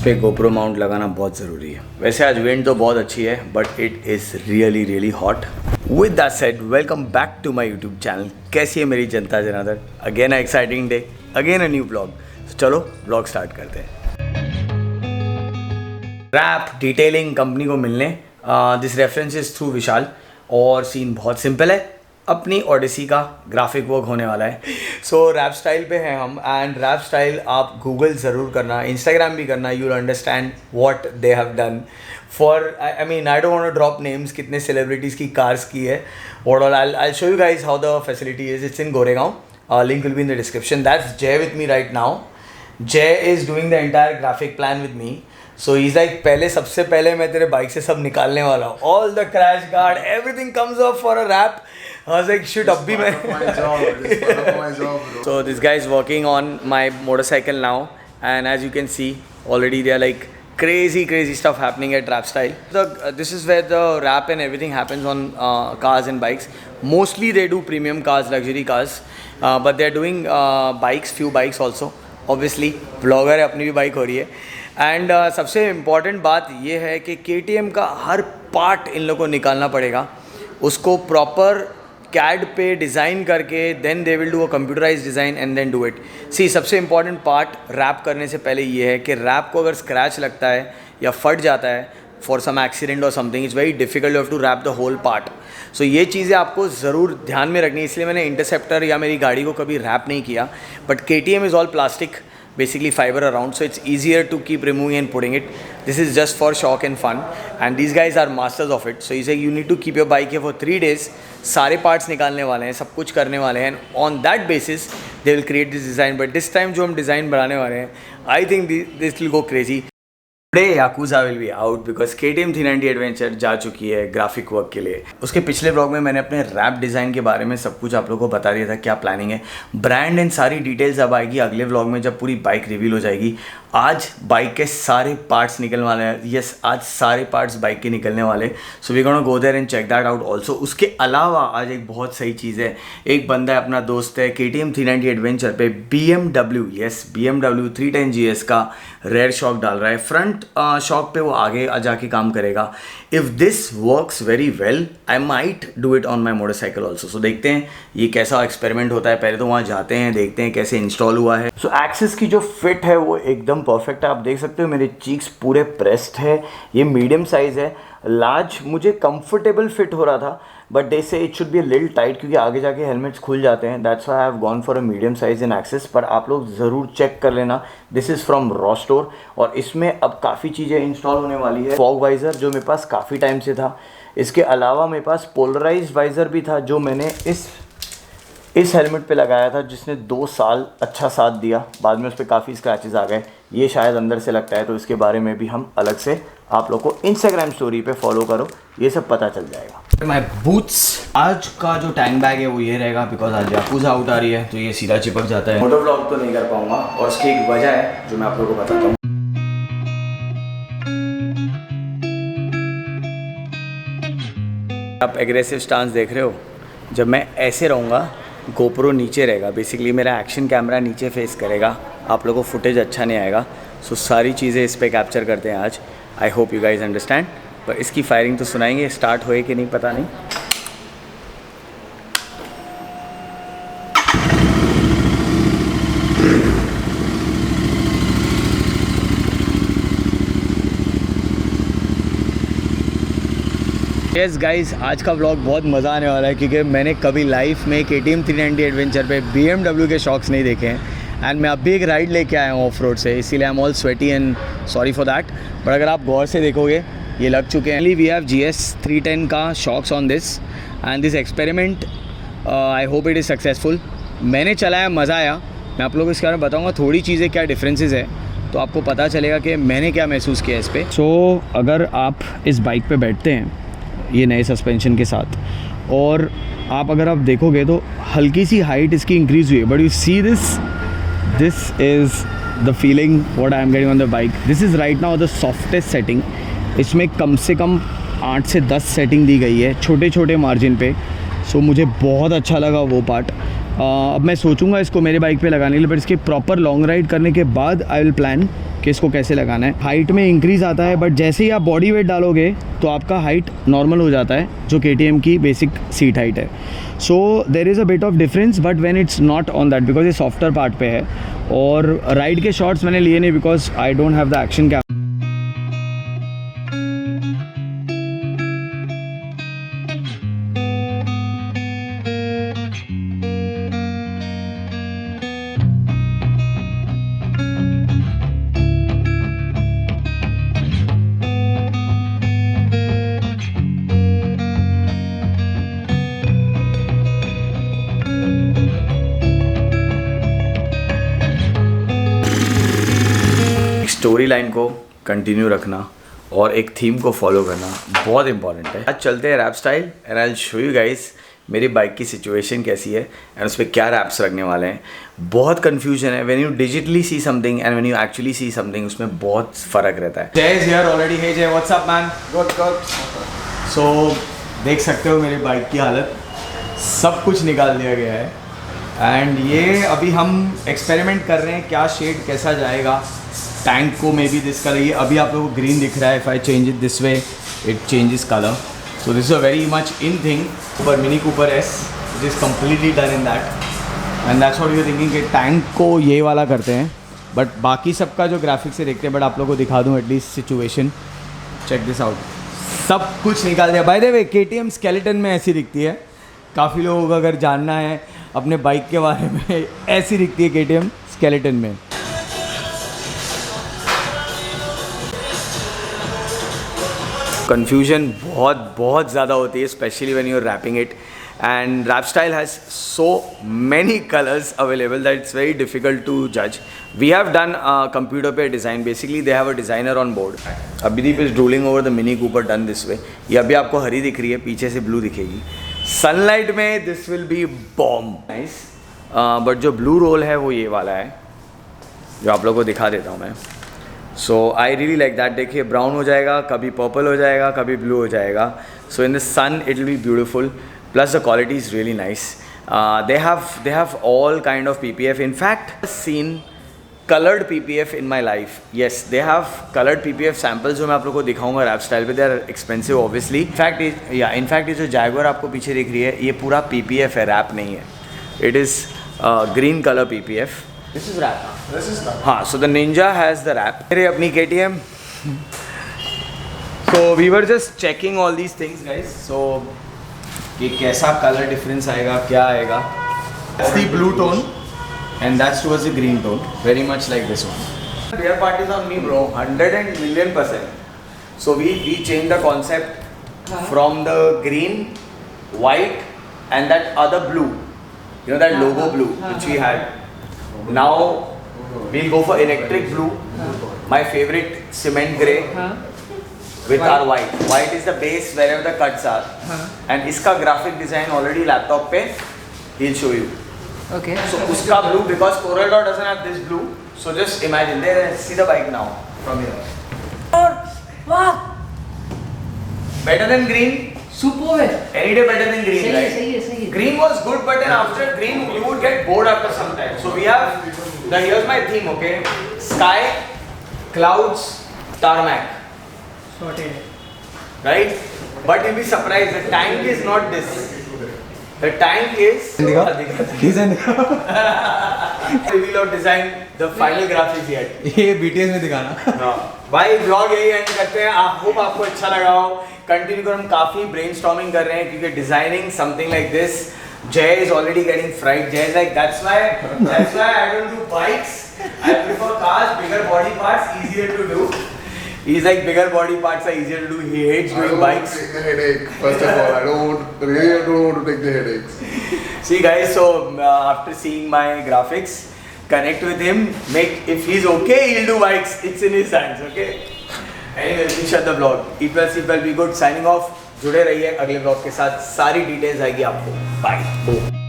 पे GoPro mount लगाना बहुत ज़रूरी है। वैसे आज विंड तो बहुत अच्छी है but it is really hot. With that said, welcome back to my YouTube channel. कैसी है मेरी जनता जनार्दन? Again a exciting day, again a new blog. तो चलो ब्लॉग स्टार्ट करते हैं। रैप डिटेलिंग कंपनी को मिलने, दिस रेफरेंस इज थ्रू विशाल। और सीन बहुत सिंपल है, अपनी ओडिसी का ग्राफिक वर्क होने वाला है। सो रैप स्टाइल पे हैं हम, एंड रैप स्टाइल आप गूगल ज़रूर करना, इंस्टाग्राम भी करना, you will understand what they have done for. I mean I don't want to drop names, कितने सेलिब्रिटीज़ की कार्स की है। What all I show you guys how the facility is. It's in Goregaon, link will be in the description. That's Jay with me right now. Jay is doing the entire graphic plan with me. So is like पहले, सबसे पहले मैं तेरे bike से सब निकालने वाला हूँ, all the crash guard, everything comes up for a wrap. I was like, shit, अब भी मैं So this guy is working on my motorcycle now, and as you can see, already there are like crazy stuff happening at Rap Style. This is where the rap and everything happens on cars and bikes. Mostly they do premium cars, luxury cars, but they are doing few bikes also. Obviously, vlogger है, अपनी भी bike हो रही है। And सबसे important बात ये है कि KTM का हर पार्ट इन लोगों को निकालना पड़ेगा, उसको प्रॉपर CAD पे डिज़ाइन करके, then they will do a computerize design and then do it. See, सबसे इंपॉर्टेंट पार्ट रैप करने से पहले ये है कि रैप को अगर स्क्रैच लगता है या फट जाता है फॉर सम एक्सीडेंट और something, it's very difficult, you have to wrap the whole part. So ये चीज़ें आपको ज़रूर ध्यान में रखनी है, इसलिए मैंने इंटरसेप्टर या मेरी गाड़ी को कभी रैप नहीं किया। But KTM is all plastic, basically fiber around, so it's easier to keep removing and putting it. This is just for shock and fun, and these guys are masters of it. So you say you need to keep your bike here for 3 days, सारे parts निकालने वाले हैं, सब कुछ करने वाले हैं, on that basis they will create this design. But this time जो हम design बनाने वाले हैं, I think this will go crazy. Today Yakuza will be out because KTM 390 adventure जा चुकी है ग्राफिक वर्क के लिए। उसके पिछले ब्लॉग में मैंने अपने रैप डिज़ाइन के बारे में सब कुछ आप लोगों को बता दिया था, क्या प्लानिंग है, ब्रांड एंड सारी डिटेल्स अब आएगी अगले ब्लॉग में जब पूरी बाइक रिवील हो जाएगी। आज बाइक के सारे पार्ट्स निकलने वाले हैं। यस, आज सारे पार्ट्स बाइक के निकलने वाले। So we gonna go there and check that out also. उसके अलावा आज एक बहुत सही चीज़ है, एक बंदा है, अपना दोस्त है, KTM 390 एडवेंचर पे BMW, यस BMW 310 GS का रेयर शॉक डाल रहा है। फ्रंट शॉक पे वो आगे जाके काम करेगा। If this works very well, I might do it on my motorcycle also. So देखते हैं ये कैसा एक्सपेरिमेंट होता है। पहले तो वहाँ जाते हैं, देखते हैं कैसे इंस्टॉल हुआ है। सो एक्सिस की जो फिट है वो एकदम परफेक्ट है। आप देख सकते हो मेरे चीक्स पूरे प्रेस्ड है। ये मीडियम साइज़ है, लार्ज मुझे कंफर्टेबल फिट हो रहा था, बट दे से it should be a little tight क्योंकि आगे जाके हेलमेट्स खुल जाते हैं। That's why I have gone for a medium size in excess. पर आप लोग ज़रूर चेक कर लेना, this is from raw store. और इसमें अब काफ़ी चीज़ें इंस्टॉल होने वाली है। फॉग वाइज़र जो मेरे पास काफ़ी टाइम से था, इसके अलावा मेरे पास पोलराइज वाइज़र भी था जो मैंने इस हेलमेट पे लगाया था, जिसने 2 साल अच्छा साथ दिया। बाद में उस पर काफ़ी स्क्रैचेस आ गए, ये शायद अंदर से लगता है, तो इसके बारे में भी हम अलग से आप लोग को इंस्टाग्राम स्टोरी पे फॉलो करो, ये सब पता चल जाएगा। माय बूट्स, आज का जो टैंक बैग है वो ये रहेगा बिकॉज आज याकुजा आउट आ रही है तो ये सीधा चिपक जाता है। मोटो व्लॉग तो नहीं कर पाऊंगा और उसकी एक वजह है जो मैं आप लोगों को बताता हूँ। आप एग्रेसिव स्टांस देख रहे हो, जब मैं ऐसे रहूँगा GoPro नीचे रहेगा, बेसिकली मेरा एक्शन कैमरा नीचे फेस करेगा, आप लोगों को फुटेज अच्छा नहीं आएगा। सो सारी चीज़ें इस पे कैप्चर करते हैं आज। I hope you guys understand. पर इसकी फायरिंग तो सुनाएंगे, स्टार्ट होए कि नहीं पता नहीं। यस गाइज, आज का व्लॉग बहुत मज़ा आने वाला है क्योंकि मैंने कभी लाइफ में KTM 390 एडवेंचर पे BMW के शॉक्स नहीं देखे हैं। एंड मैं अभी एक राइड लेके आया हूँ ऑफ रोड से, इसीलिए I am all sweaty and sorry for that. But अगर आप गौर से देखोगे ये लग चुके हैं। वी हैव GS 310 का shocks on this and this experiment, I hope it is successful. मैंने चलाया, मज़ा आया। मैं आप लोगों को इसके बारे में बताऊँगा थोड़ी चीज़ें क्या डिफरेंसेस है, तो आपको पता चलेगा कि मैंने क्या महसूस किया इस पर। सो अगर आप इस बाइक पर बैठते हैं ये नए सस्पेंशन के साथ, और अगर आप देखोगे तो हल्की सी हाइट इसकी इंक्रीज़ हुई है, but you see this is the feeling what I am getting on the bike. This is right now the softest setting. इसमें कम से कम 8 से 10 सेटिंग दी गई है छोटे छोटे मार्जिन पे। सो मुझे बहुत अच्छा लगा वो पार्ट। अब मैं सोचूंगा इसको मेरे बाइक पे लगाने के लिए, बट इसके प्रॉपर लॉन्ग राइड करने के बाद आई विल प्लान कि इसको कैसे लगाना है। हाइट में इंक्रीज़ आता है, बट जैसे ही आप बॉडी वेट डालोगे तो आपका हाइट नॉर्मल हो जाता है, जो KTM की बेसिक सीट हाइट है। So there is a bit of difference, but when it's not on that, because ये सॉफ्टर पार्ट पे है। और राइड के शॉट्स मैंने लिए नहीं because I don't have the action camera. Story line को कंटिन्यू रखना और एक थीम को फॉलो करना बहुत इंपॉर्टेंट है। आज चलते हैं wrap style and I will show you guys मेरी बाइक की सिचुएशन कैसी है एंड उस पर क्या रैप्स लगने वाले हैं। बहुत कन्फ्यूजन है when you digitally see something and when you actually see something, उसमें बहुत फ़र्क रहता है। जय is here already. Hey Jay, what's up man? Good good. So देख सकते हो मेरी बाइक की हालत, सब कुछ निकाल दिया गया है एंड ये अभी हम एक्सपेरिमेंट कर रहे हैं क्या शेड कैसा जाएगा। टैंक को मे बी दिस कलर, ये अभी आप लोगों को ग्रीन दिख रहा है। If I change it this way it changes colour, so this is a very much in thing for mini Cooper S, it is completely done in that and that's what you thinking कि tank को ये वाला करते हैं, but बाकी सबका जो graphics से देखते हैं। बट आप लोगों को दिखा दूँ at least situation, check this out, सब कुछ निकाल दिया। By the way KTM skeleton में ऐसी दिखती है, काफ़ी लोगों को अगर जानना है अपने बाइक के बारे में, ऐसी दिखती है KTM स्केलेटन में। कन्फ्यूजन बहुत ज़्यादा होती है, specially when you are wrapping it and rap style has so many colours available that it's very difficult to जज। वी हैव डन कंप्यूटर पे design, basically they have a designer on board. Abhideep is drooling over the Mini Cooper done this way. ये अभी आपको हरी दिख रही है, पीछे से ब्लू दिखेगी। सनलाइट में this will be bomb nice, but जो ब्लू रोल है वो ये वाला है जो आप लोगों को दिखा देता हूँ मैं। सो आई रियली लाइक दैट। देखिए ब्राउन हो जाएगा, कभी पर्पल हो जाएगा, कभी ब्लू हो जाएगा। So in the sun it will be beautiful, plus the quality is really nice. They have all kind of PPF. In fact, seen colored PPF in my life. Yes, they have colored PPF samples जो मैं आप लोगों को दिखाऊंगा rap style पे। They are expensive obviously. In fact ये जो Jaguar आपको पीछे दिख रही है ये पूरा PPF है, रैप नहीं है। It is green color PPF. This is wrap. This is wrap. हाँ, so the Ninja has the wrap. मेरे अपनी KTM. So we were just checking all these things, guys. So कि कैसा कलर डिफरेंस आएगा, क्या आएगा। That's the blue tone, and that's towards the green tone. Very much like this one. Rear part is on me, bro. 100,000,000%. So we changed the concept from the green, white, and that other blue. You know that logo blue which we had. Now we'll go for electric blue, my favorite cement grey with our white. White is the base wherever the cuts are. And इसका graphic design already laptop पे he'll show you. Okay. So उसका blue because Coral Dot doesn't have this blue. So just imagine there, see the bike now from here. Wow. Better than green. Superb है. Any day better than green, right? सही है. Green was good, but then after green you would get bored after some time. So we have here's my theme, okay? Sky, clouds, tarmac. Sorted. Right? But you'll be surprised. The tank is not this. The tank is. Design Reveal or design the final graphics yet. ये BTS में दिखाना। भाई blog यही and करते हैं। I hope आपको अच्छा लगा हो। कंटिन्यू कर, हम काफ़ी ब्रेनस्टॉर्मिंग कर रहे हैं क्योंकि designing something like this, Jay is already getting fried. Jay is like, that's why I don't do bikes. I prefer cars, bigger body parts, easier to do. He's like, bigger body parts are easier to do. He hates doing bikes. I don't take the headache. First of all, I really don't want to take the headaches. See guys, so after seeing my graphics, connect with him. If he's okay, he'll do bikes. It's in his hands, okay? Anyway, we shut the vlog. Keep well, be good. Signing off. जुड़े रहिए अगले blog के साथ, सारी details आएगी आपको। Bye.